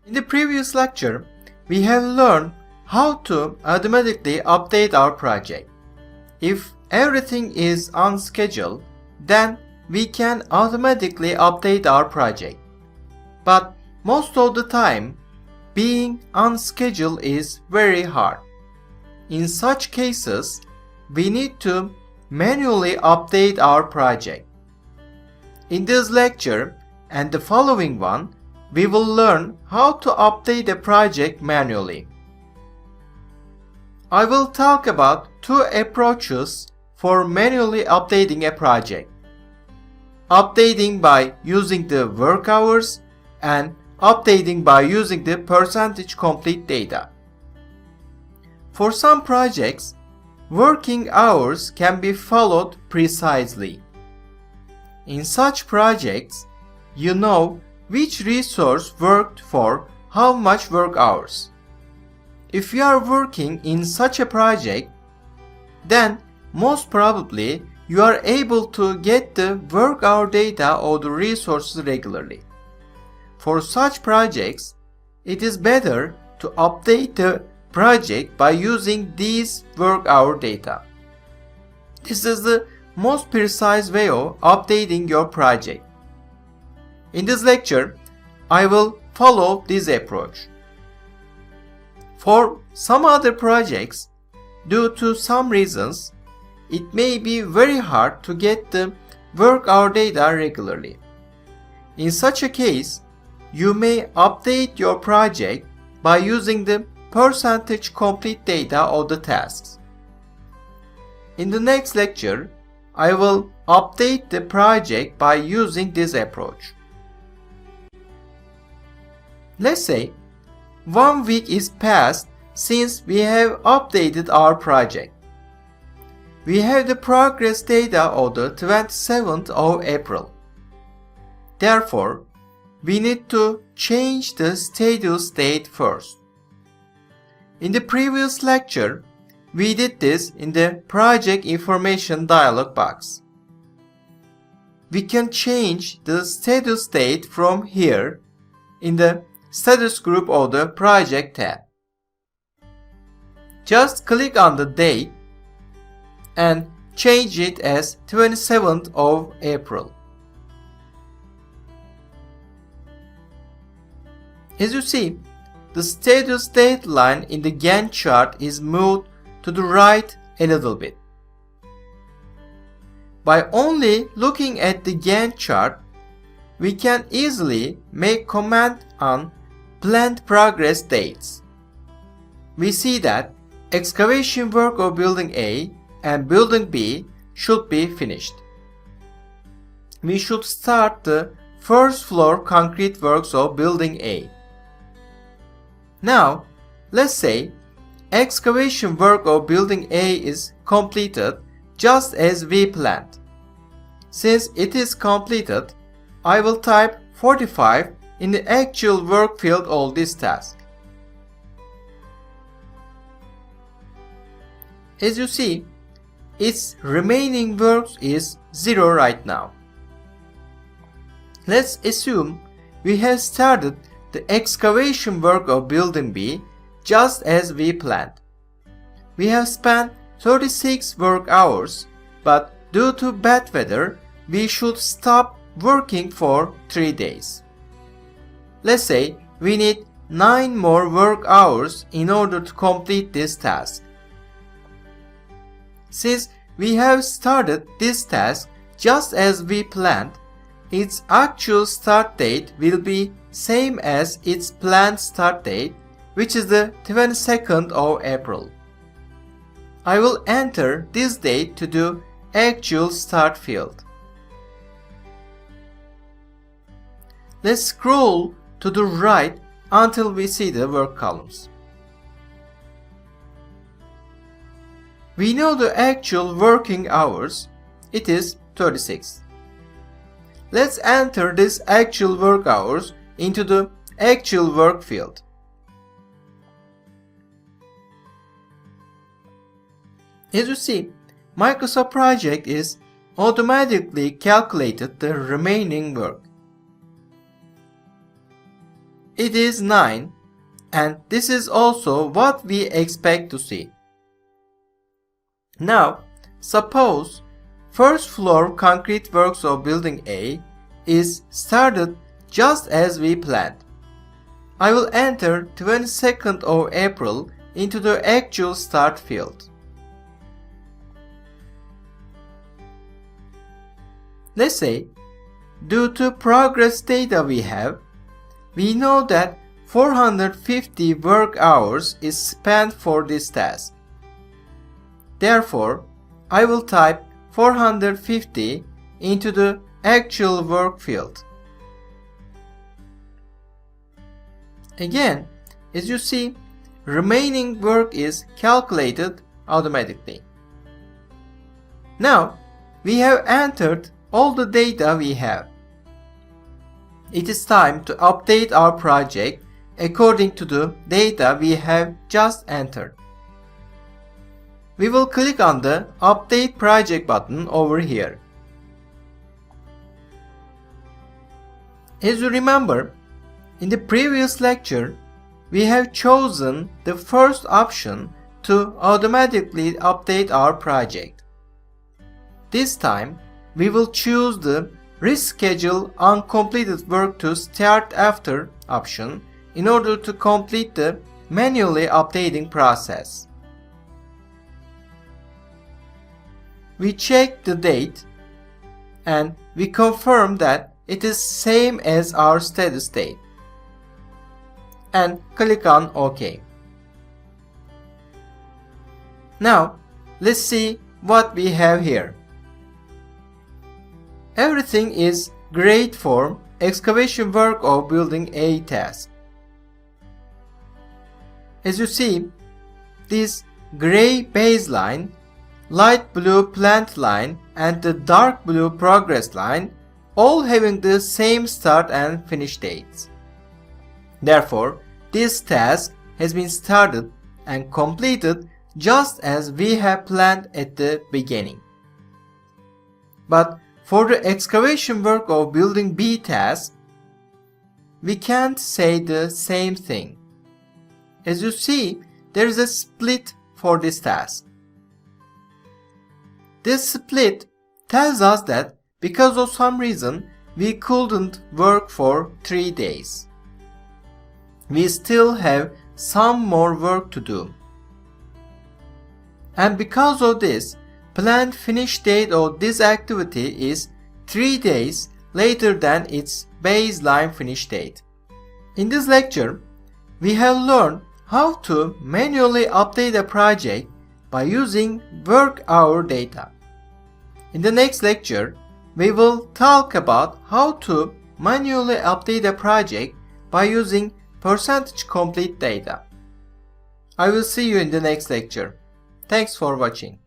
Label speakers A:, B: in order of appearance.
A: In the previous lecture, we have learned how to automatically update our project. If everything is on schedule, then we can automatically update our project. But most of the time, being on schedule is very hard. In such cases, we need to manually update our project. In this lecture and the following one, we will learn how to update a project manually. I will talk about two approaches for manually updating a project. Updating by using the work hours and updating by using the percentage complete data. For some projects, working hours can be followed precisely. In such projects, you know which resource worked for how much work hours. If you are working in such a project, then most probably you are able to get the work hour data of the resources regularly. For such projects, it is better to update the project by using these work hour data. This is the most precise way of updating your project. In this lecture, I will follow this approach. For some other projects, due to some reasons, it may be very hard to get the work hour data regularly. In such a case, you may update your project by using the percentage complete data of the tasks. In the next lecture, I will update the project by using this approach. Let's say 1 week is passed since we have updated our project. We have the progress data of the 27th of April. Therefore, we need to change the status date first. In the previous lecture, we did this in the project information dialog box. We can change the status date from here in the status group of the project tab. Just click on the date and change it as 27th of April. As you see, the status date line in the Gantt chart is moved to the right a little bit. By only looking at the Gantt chart, we can easily make comment on planned progress dates. We see that excavation work of Building A and Building B should be finished. We should start the first floor concrete works of Building A. Now, let's say excavation work of Building A is completed just as we planned. Since it is completed, I will type 45 in the actual work field of this task. As you see, its remaining work is 0 right now. Let's assume we have started the excavation work of Building B just as we planned. We have spent 36 work hours, but due to bad weather, we should stop working for 3 days. Let's say we need 9 more work hours in order to complete this task. Since we have started this task just as we planned, its actual start date will be same as its planned start date, which is the 22nd of April. I will enter this date to the actual start field. Let's scroll to the right until we see the work columns. We know the actual working hours. It is 36. Let's enter this actual work hours into the actual work field. As you see, Microsoft Project is automatically calculated the remaining work. it is 9, and this is also what we expect to see. Now, suppose first floor concrete works of building A is started just as we planned. I will enter 22nd of April into the actual start field. Let's say, due to progress data we have, we know that 450 work hours is spent for this task. Therefore, I will type 450 into the actual work field. Again, as you see, remaining work is calculated automatically. Now, we have entered all the data we have. It is time to update our project according to the data we have just entered. We will click on the Update Project button over here. As you remember, in the previous lecture, we have chosen the first option to automatically update our project. This time, we will choose the Reschedule Uncompleted Work to Start After option in order to complete the manually updating process. We check the date and we confirm that it is same as our steady state and click on OK. Now let's see what we have here. Everything is great for excavation work of building A task. As you see, this gray baseline, light blue plant line and the dark blue progress line all having the same start and finish dates. Therefore, this task has been started and completed just as we have planned at the beginning. But for the excavation work of building B task, we can't say the same thing. As you see, there is a split for this task. This split tells us that because of some reason we couldn't work for 3 days. We still have some more work to do. And because of this, planned finish date of this activity is 3 days later than its baseline finish date. In this lecture, we have learned how to manually update a project by using work hour data. In the next lecture, we will talk about how to manually update a project by using percentage complete data. I will see you in the next lecture. Thanks for watching.